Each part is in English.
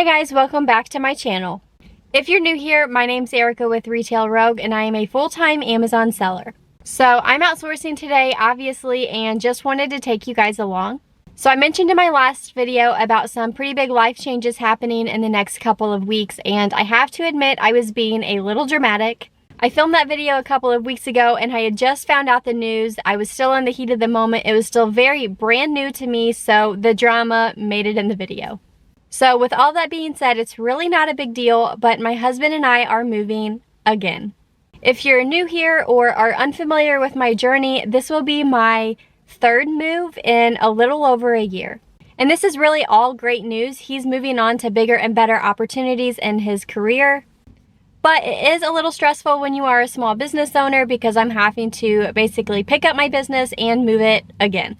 Hey guys, welcome back to my channel. If you're new here, my name's Erica with Retail Rogue and I am a full-time Amazon seller. So I'm outsourcing today, obviously, and just wanted to take you guys along. So I mentioned in my last video about some pretty big life changes happening in the next couple of weeks, and I have to admit I was being a little dramatic. I filmed that video a couple of weeks ago and I had just found out the news. I was still in the heat of the moment. It was still very brand new to me, so the drama made it in the video. So with all that being said, it's really not a big deal, but my husband and I are moving again. If you're new here or are unfamiliar with my journey, this will be my third move in a little over a year. And this is really all great news. He's moving on to bigger and better opportunities in his career. But it is a little stressful when you are a small business owner because I'm having to basically pick up my business and move it again.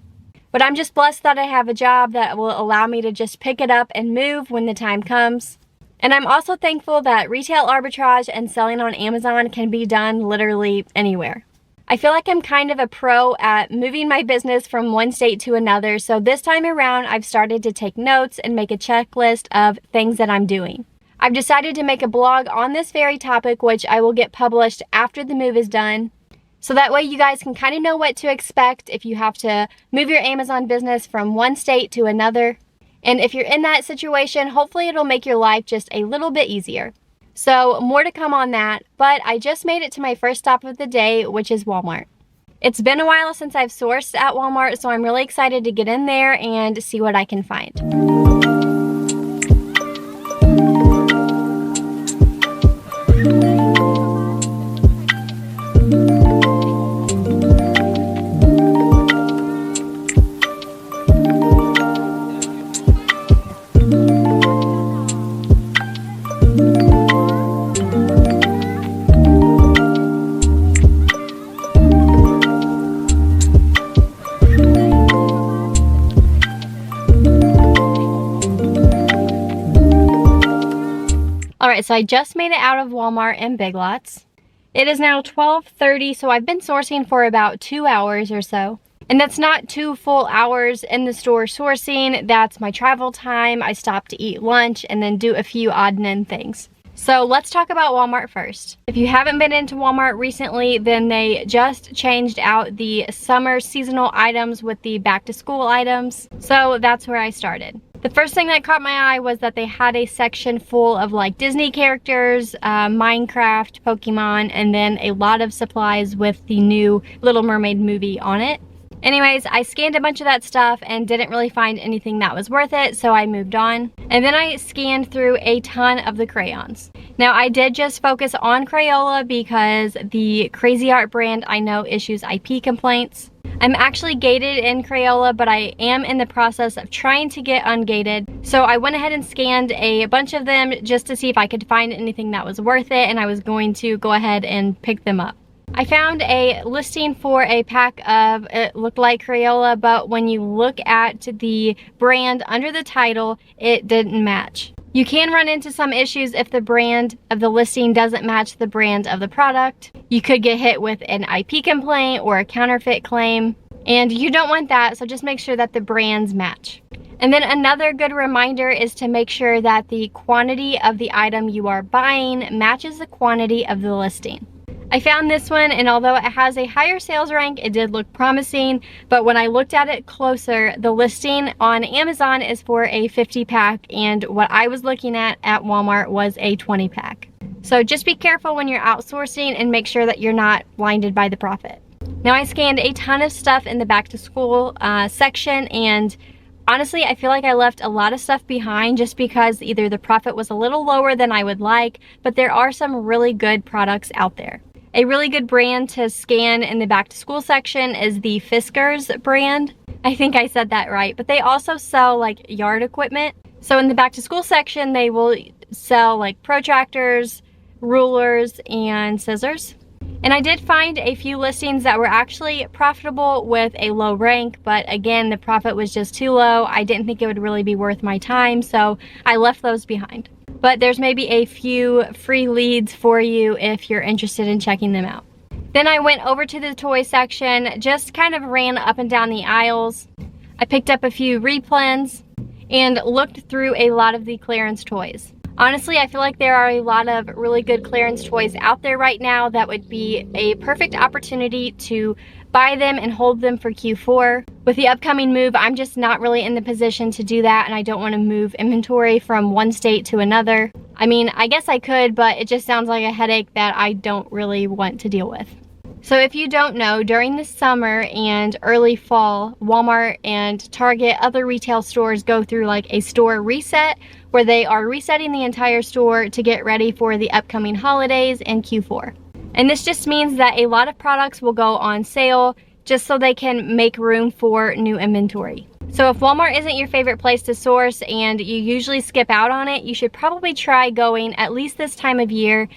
But I'm just blessed that I have a job that will allow me to just pick it up and move when the time comes. And I'm also thankful that retail arbitrage and selling on Amazon can be done literally anywhere. I feel like I'm kind of a pro at moving my business from one state to another, so this time around I've started to take notes and make a checklist of things that I'm doing. I've decided to make a blog on this very topic, which I will get published after the move is done. So that way you guys can kind of know what to expect if you have to move your Amazon business from one state to another. And if you're in that situation, hopefully it'll make your life just a little bit easier. So more to come on that, but I just made it to my first stop of the day, which is Walmart. It's been a while since I've sourced at Walmart, so I'm really excited to get in there and see what I can find. Alright, so I just made it out of Walmart and Big Lots. It is now 12:30, so I've been sourcing for about 2 hours or so. And that's not 2 full hours in the store sourcing, that's my travel time. I stop to eat lunch and then do a few odd and end things. So let's talk about Walmart first. If you haven't been into Walmart recently, then they just changed out the summer seasonal items with the back to school items. So that's where I started. The first thing that caught my eye was that they had a section full of like Disney characters, Minecraft, Pokemon, and then a lot of supplies with the new Little Mermaid movie on it. Anyways, I scanned a bunch of that stuff and didn't really find anything that was worth it, so I moved on. And then I scanned through a ton of the crayons. Now, I did just focus on Crayola because the Crazy Art brand I know issues IP complaints. I'm actually gated in Crayola, but I am in the process of trying to get ungated. So I went ahead and scanned a bunch of them just to see if I could find anything that was worth it, and I was going to go ahead and pick them up. I found a listing for a pack of, it looked like Crayola, but when you look at the brand under the title, it didn't match. You can run into some issues if the brand of the listing doesn't match the brand of the product. You could get hit with an IP complaint or a counterfeit claim, and you don't want that, so just make sure that the brands match. And then another good reminder is to make sure that the quantity of the item you are buying matches the quantity of the listing. I found this one, and although it has a higher sales rank, it did look promising, but when I looked at it closer, the listing on Amazon is for a 50 pack, and what I was looking at Walmart was a 20 pack. So just be careful when you're outsourcing and make sure that you're not blinded by the profit. Now, I scanned a ton of stuff in the back to school section, and honestly, I feel like I left a lot of stuff behind just because either the profit was a little lower than I would like, but there are some really good products out there. A really good brand to scan in the back to school section is the Fiskars brand. I think I said that right, but they also sell like yard equipment. So in the back to school section, they will sell like protractors, rulers, and scissors. And I did find a few listings that were actually profitable with a low rank, but again, the profit was just too low. I didn't think it would really be worth my time, so I left those behind. But there's maybe a few free leads for you if you're interested in checking them out. Then I went over to the toy section, just kind of ran up and down the aisles. I picked up a few replens, and looked through a lot of the clearance toys. Honestly, I feel like there are a lot of really good clearance toys out there right now that would be a perfect opportunity to buy them and hold them for Q4. With the upcoming move, I'm just not really in the position to do that, and I don't want to move inventory from one state to another. I mean, I guess I could, but it just sounds like a headache that I don't really want to deal with. So if you don't know, during the summer and early fall, Walmart and Target, other retail stores go through like a store reset where they are resetting the entire store to get ready for the upcoming holidays and Q4. And this just means that a lot of products will go on sale just so they can make room for new inventory. So if Walmart isn't your favorite place to source and you usually skip out on it, you should probably try going at least this time of year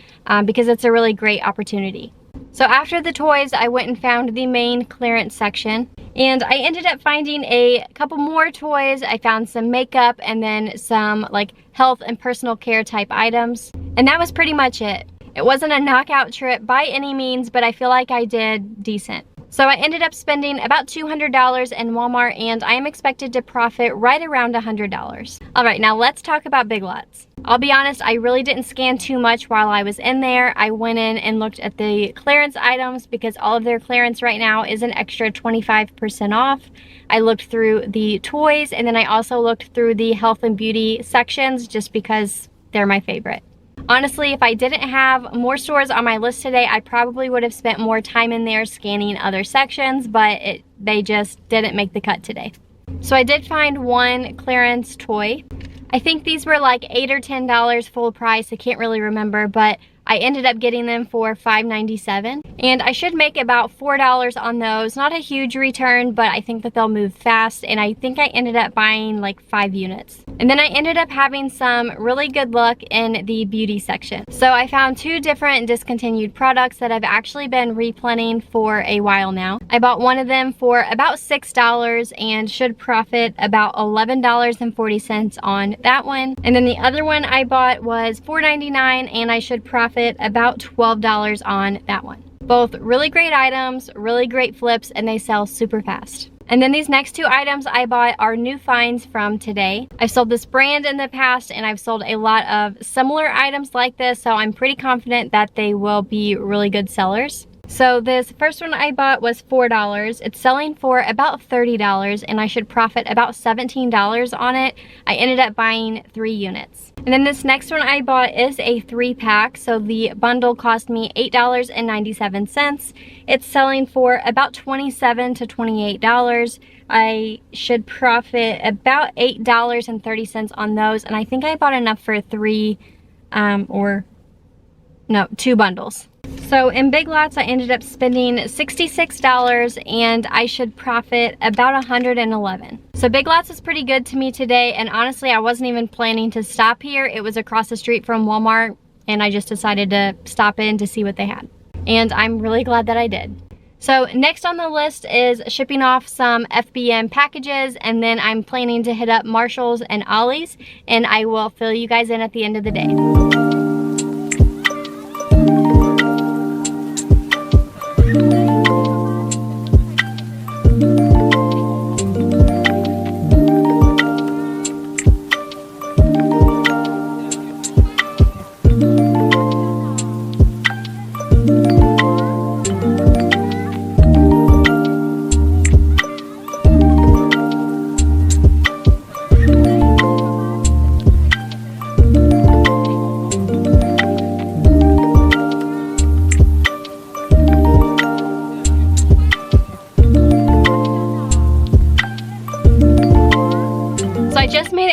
because it's a really great opportunity. So after the toys, I went and found the main clearance section, and I ended up finding a couple more toys. I found some makeup and then some like health and personal care type items, and that was pretty much it. It wasn't a knockout trip by any means, but I feel like I did decent. So I ended up spending about $200 in Walmart, and I am expected to profit right around $100. All right, now let's talk about Big Lots. I'll be honest, I really didn't scan too much while I was in there. I went in and looked at the clearance items because all of their clearance right now is an extra 25% off. I looked through the toys, and then I also looked through the health and beauty sections just because they're my favorite. Honestly, if I didn't have more stores on my list today, I probably would have spent more time in there scanning other sections, but they just didn't make the cut today. So I did find one clearance toy. I think these were like $8 or $10 full price. I can't really remember, but I ended up getting them for $5.97, and I should make about $4 on those. Not a huge return, but I think that they'll move fast, and I think I ended up buying like 5 units. And then I ended up having some really good luck in the beauty section. So I found 2 different discontinued products that I've actually been replenning for a while now. I bought one of them for about $6 and should profit about $11.40 on that one. And then the other one I bought was $4.99, and I should profit about $12 on that one. Both really great items, really great flips, and they sell super fast. And then these next 2 items I bought are new finds from today. I've sold this brand in the past, and I've sold a lot of similar items like this, so I'm pretty confident that they will be really good sellers. So this first one I bought was $4. It's selling for about $30, and I should profit about $17 on it. I ended up buying 3 units. And then this next one I bought is a 3-pack, so the bundle cost me $8.97. It's selling for about $27 to $28. I should profit about $8.30 on those, and I think I bought enough for 2 bundles. So in Big Lots, I ended up spending $66, and I should profit about $111. So Big Lots is pretty good to me today, and honestly, I wasn't even planning to stop here. It was across the street from Walmart, and I just decided to stop in to see what they had. And I'm really glad that I did. So next on the list is shipping off some FBM packages, and then I'm planning to hit up Marshalls and Ollie's, and I will fill you guys in at the end of the day.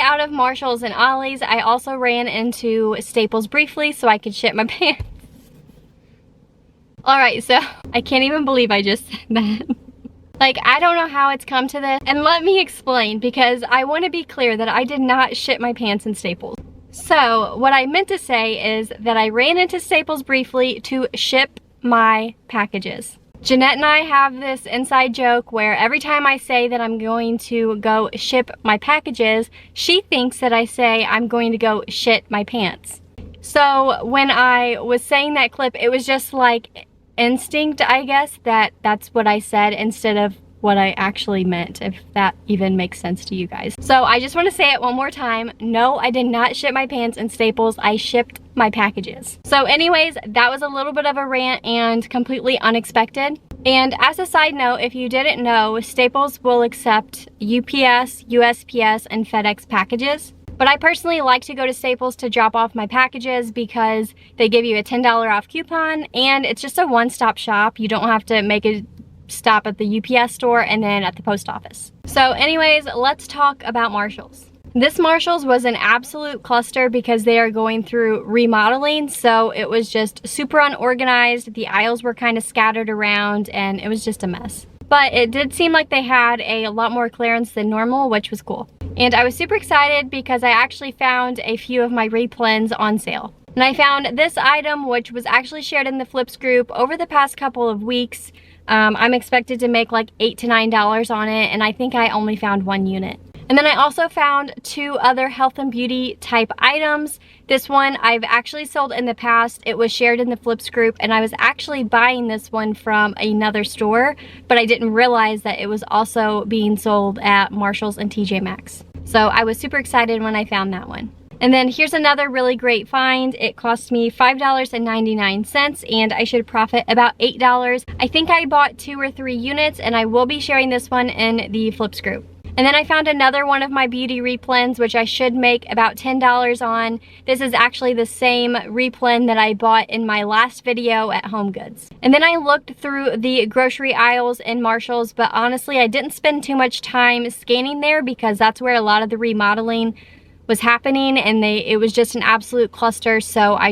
Out of Marshalls and Ollie's. I also ran into Staples briefly so I could ship my pants. Alright, so I can't even believe I just said that. Like, I don't know how it's come to this, and let me explain, because I want to be clear that I did not ship my pants in Staples. So what I meant to say is that I ran into Staples briefly to ship my packages. Jeanette and I have this inside joke where every time I say that I'm going to go ship my packages, she thinks that I say I'm going to go shit my pants. So when I was saying that clip, it was just like instinct, I guess, that's what I said instead of what I actually meant, if that even makes sense to you guys. So I just want to say it one more time. No, I did not ship my pants in Staples. I shipped my packages. So anyways, that was a little bit of a rant and completely unexpected. And as a side note, if you didn't know, Staples will accept UPS, USPS, and FedEx packages. But I personally like to go to Staples to drop off my packages because they give you a $10 off coupon and it's just a one-stop shop. You don't have to make a stop at the UPS store and then at the post office. So anyways, let's talk about Marshalls. This Marshalls was an absolute cluster because they are going through remodeling, so it was just super unorganized. The aisles were kind of scattered around and it was just a mess. But it did seem like they had a lot more clearance than normal, which was cool. And I was super excited because I actually found a few of my replens on sale. And I found this item, which was actually shared in the Flips group over the past couple of weeks. I'm expected to make like $8 to $9 on it, and I think I only found one unit. And then I also found two other health and beauty type items. This one I've actually sold in the past. It was shared in the Flips group, and I was actually buying this one from another store, but I didn't realize that it was also being sold at Marshalls and TJ Maxx. So I was super excited when I found that one. And then here's another really great find. It cost me $5.99 and I should profit about $8. I think I bought 2 or 3 units and I will be sharing this one in the Flips group. And then I found another one of my beauty replens, which I should make about $10 on. This is actually the same replen that I bought in my last video at Home Goods. And then I looked through the grocery aisles in Marshalls, but honestly, I didn't spend too much time scanning there because that's where a lot of the remodeling was happening, and it was just an absolute cluster, so I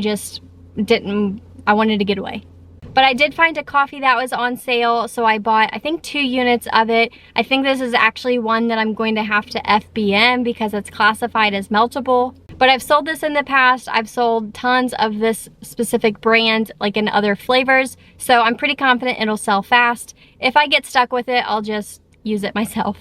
wanted to get away. But I did find a coffee that was on sale, so I bought, I think, 2 units of it. I think this is actually one that I'm going to have to FBM because it's classified as meltable. But I've sold this in the past. I've sold tons of this specific brand, like in other flavors, so I'm pretty confident it'll sell fast. If I get stuck with it, I'll just use it myself.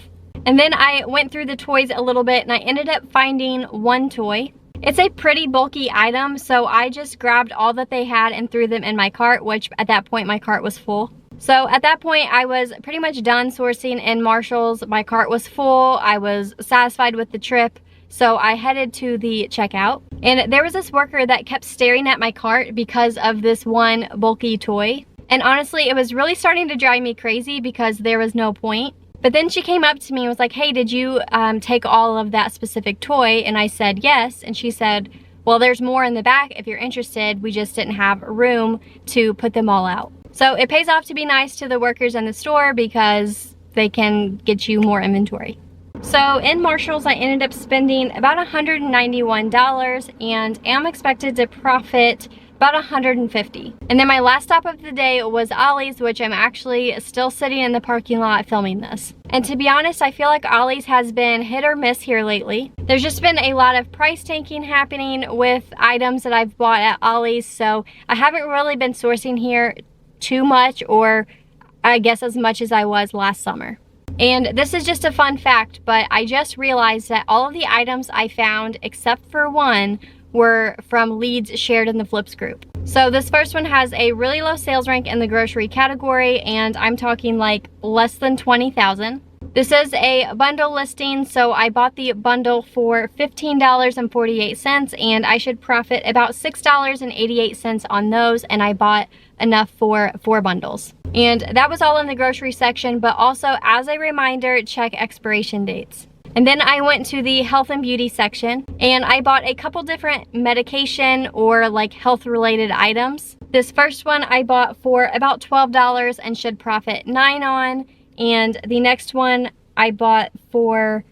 And then I went through the toys a little bit and I ended up finding one toy. It's a pretty bulky item, so I just grabbed all that they had and threw them in my cart, which at that point my cart was full. So at that point I was pretty much done sourcing in Marshalls. My cart was full. I was satisfied with the trip. So I headed to the checkout and there was this worker that kept staring at my cart because of this one bulky toy. And honestly, it was really starting to drive me crazy because there was no point. But then she came up to me and was like, hey, did you take all of that specific toy? And I said, yes. And she said, well, there's more in the back if you're interested. We just didn't have room to put them all out. So it pays off to be nice to the workers in the store because they can get you more inventory. So in Marshalls, I ended up spending about $191 and am expected to profit about $150. And then my last stop of the day was Ollie's, which I'm actually still sitting in the parking lot filming this. And to be honest, I feel like Ollie's has been hit or miss here lately. There's just been a lot of price tanking happening with items that I've bought at Ollie's, so I haven't really been sourcing here too much, or I guess as much as I was last summer. And this is just a fun fact, but I just realized that all of the items I found, except for one, were from leads shared in the Flips group. So this first one has a really low sales rank in the grocery category, and I'm talking like less than 20,000. This is a bundle listing, so I bought the bundle for $15.48 and I should profit about $6.88 on those, and I bought enough for 4 bundles. And that was all in the grocery section, but also as a reminder, check expiration dates. And then I went to the health and beauty section and I bought a couple different medication or like health related items. This first one I bought for about $12 and should profit $9 on. And the next one I bought for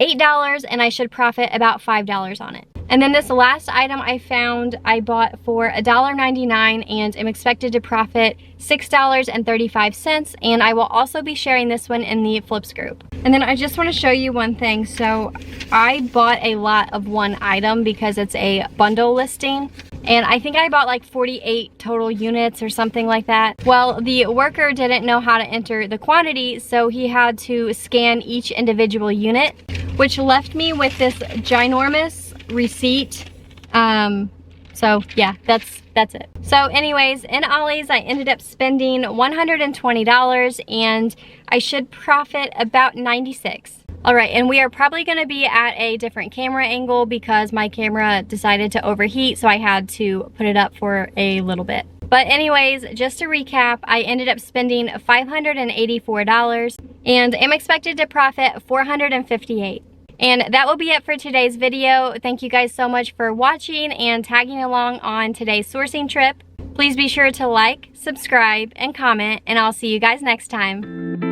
$8 and I should profit about $5 on it. And then this last item I found I bought for $1.99 and am expected to profit $6.35, and I will also be sharing this one in the Flips group. And then I just want to show you one thing. So I bought a lot of one item because it's a bundle listing, and I think I bought like 48 total units or something like that. Well, the worker didn't know how to enter the quantity, so he had to scan each individual unit, which left me with this ginormous receipt So yeah, that's it. So anyways, in Ollie's, I ended up spending $120 and I should profit about 96. All right, and we are probably gonna be at a different camera angle because my camera decided to overheat, so I had to put it up for a little bit. But anyways, just to recap, I ended up spending $584 and am expected to profit $458. And that will be it for today's video. Thank you guys so much for watching and tagging along on today's sourcing trip. Please be sure to like, subscribe, and comment, and I'll see you guys next time.